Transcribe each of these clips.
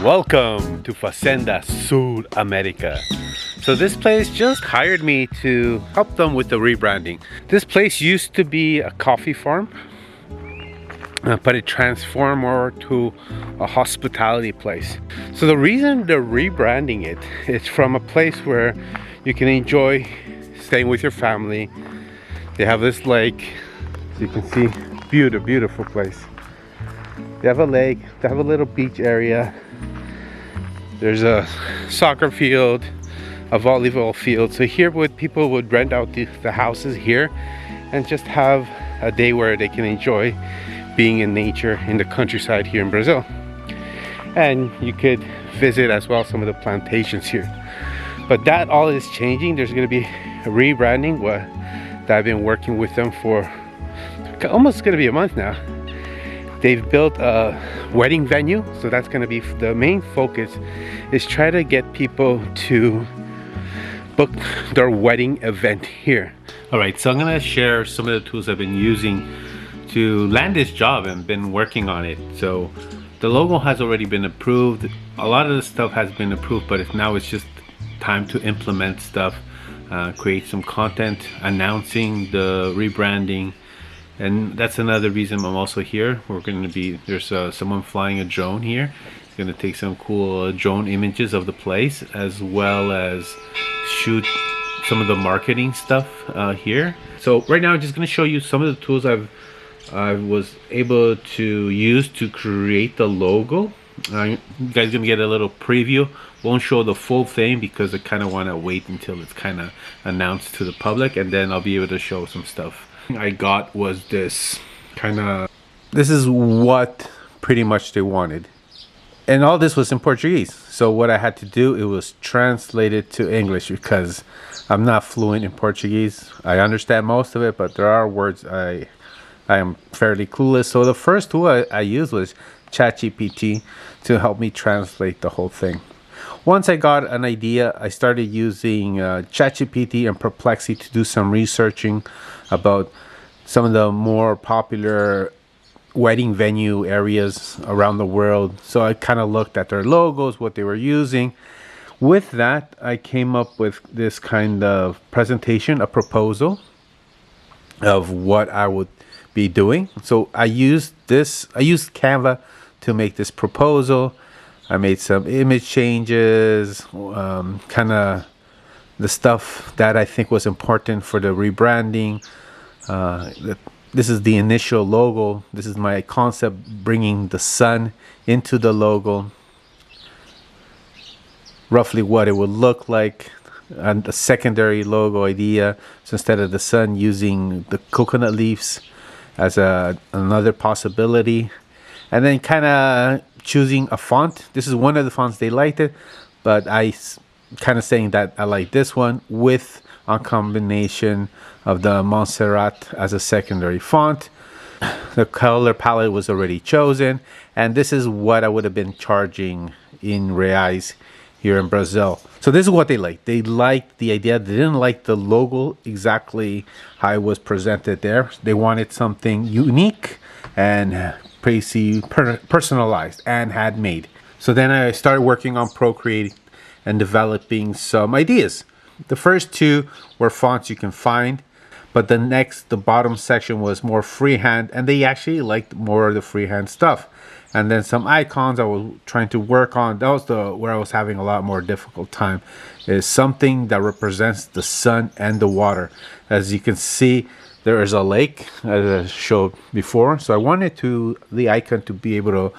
Welcome to Fazenda Sul América. So this place just hired me to help them with the rebranding. This place used to be a coffee farm, but it transformed more to a hospitality place. So the reason they're rebranding it is from a place where you can enjoy staying with your family. They have this lake, as you can see, beautiful place. They have a lake, they have a little beach area. There's a soccer field, a volleyball field. So here people would rent out the houses here and just have a day where they can enjoy being in nature in the countryside here in Brazil. And you could visit as well some of the plantations here. But that all is changing. There's going to be a rebranding that I've been working with them for almost going to be a month now. They've built a wedding venue, so that's going to be the main focus, is try to get people to book their wedding event here. All right, so I'm going to share some of the tools I've been using to land this job and been working on it. So the logo has already been approved. A lot of the stuff has been approved, but now it's just time to implement stuff, create some content announcing the rebranding. And that's another reason I'm also here. We're going to be, there's someone flying a drone here. He's going to take some cool drone images of the place, as well as shoot some of the marketing stuff here. So right now I'm just going to show you some of the tools I was able to use to create the logo. You guys gonna get a little preview. Won't show the full thing because I kind of want to wait until it's kind of announced to the public, and then I'll be able to show some stuff I got. Was this this is what pretty much they wanted, and all this was in Portuguese. So what I had to do, it was translate it to English because I'm not fluent in Portuguese. I understand most of it, but there are words I am fairly clueless. So the first tool I used was ChatGPT to help me translate the whole thing. Once I got an idea, I started using ChatGPT and Perplexity to do some researching about some of the more popular wedding venue areas around the world. So I kind of looked at their logos, what they were using. With that, I came up with this kind of presentation, a proposal of what I would be doing. So I used Canva to make this proposal. I made some image changes, kind of the stuff that I think was important for the rebranding. This is the initial logo. This is my concept, bringing the sun into the logo. Roughly what it would look like. And a secondary logo idea. So instead of the sun, using the coconut leaves as another possibility. And then kind of choosing a font. This is one of the fonts they liked it, but I kind of saying that I like this one with a combination of the Montserrat as a secondary font. The color palette was already chosen, and this is what I would have been charging in reais here in Brazil. So this is what they liked. They liked the idea. They didn't like the logo exactly how it was presented there. They wanted something unique and personalized and handmade. So then I started working on Procreate and developing some ideas. The first two were fonts you can find, but the bottom section was more freehand, and they actually liked more of the freehand stuff. And then some icons I was trying to work on. That was where I was having a lot more difficult time, is something that represents the sun and the water. As you can see, there is a lake, as I showed before. So I wanted the icon to be able to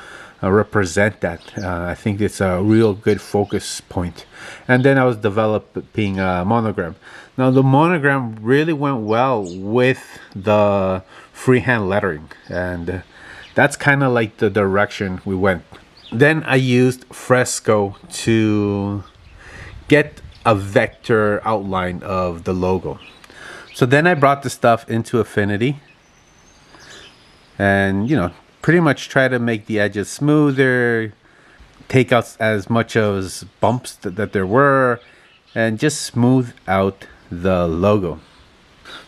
represent that. I think it's a real good focus point. And then I was developing a monogram. Now the monogram really went well with the freehand lettering, and that's kind of like the direction we went. Then I used Fresco to get a vector outline of the logo. So then I brought the stuff into Affinity and, pretty much try to make the edges smoother, take out as much as bumps that there were, and just smooth out the logo.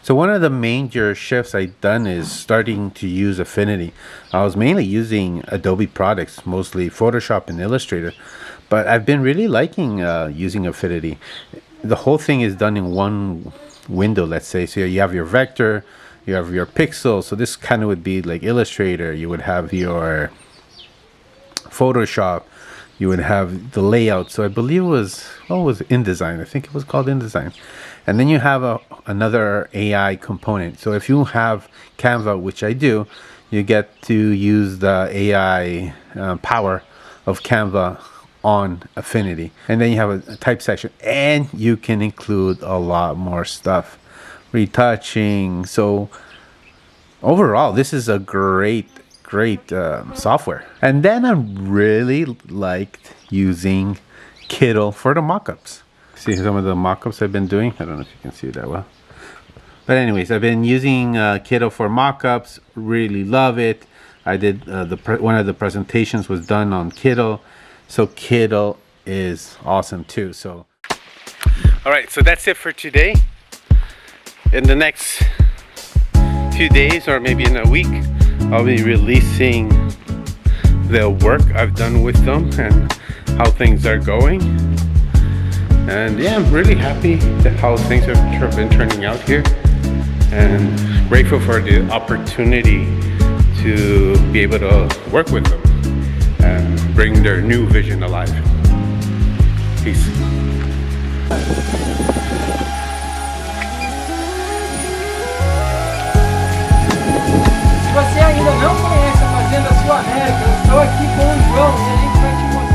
So one of the major shifts I've done is starting to use Affinity. I was mainly using Adobe products, mostly Photoshop and Illustrator, but I've been really liking using Affinity. The whole thing is done in one window, let's say. So you have your vector, you have your pixel. So this kind of would be like Illustrator. You would have your Photoshop, you would have the layout. So I believe it was, what was InDesign? I think it was called InDesign. And then you have another AI component. So if you have Canva, which I do, you get to use the AI power of Canva on Affinity. And then you have a type section, and you can include a lot more stuff, retouching. So overall, this is a great software. And then I really liked using Kittl for the mockups. See some of the mockups I've been doing. I don't know if you can see it that well. But anyways, I've been using Kittl for mockups. Really love it. I did one of the presentations was done on Kittl. So Kittl is awesome too. So all right, so that's it for today. In the next few days or maybe in a week, I'll be releasing the work I've done with them and how things are going. And yeah, I'm really happy that how things have been turning out here, and grateful for the opportunity to be able to work with them and bring their new vision alive. Peace. Se você ainda não conhece a Fazenda Sul América, eu estou aqui com o João e a gente vai te mostrar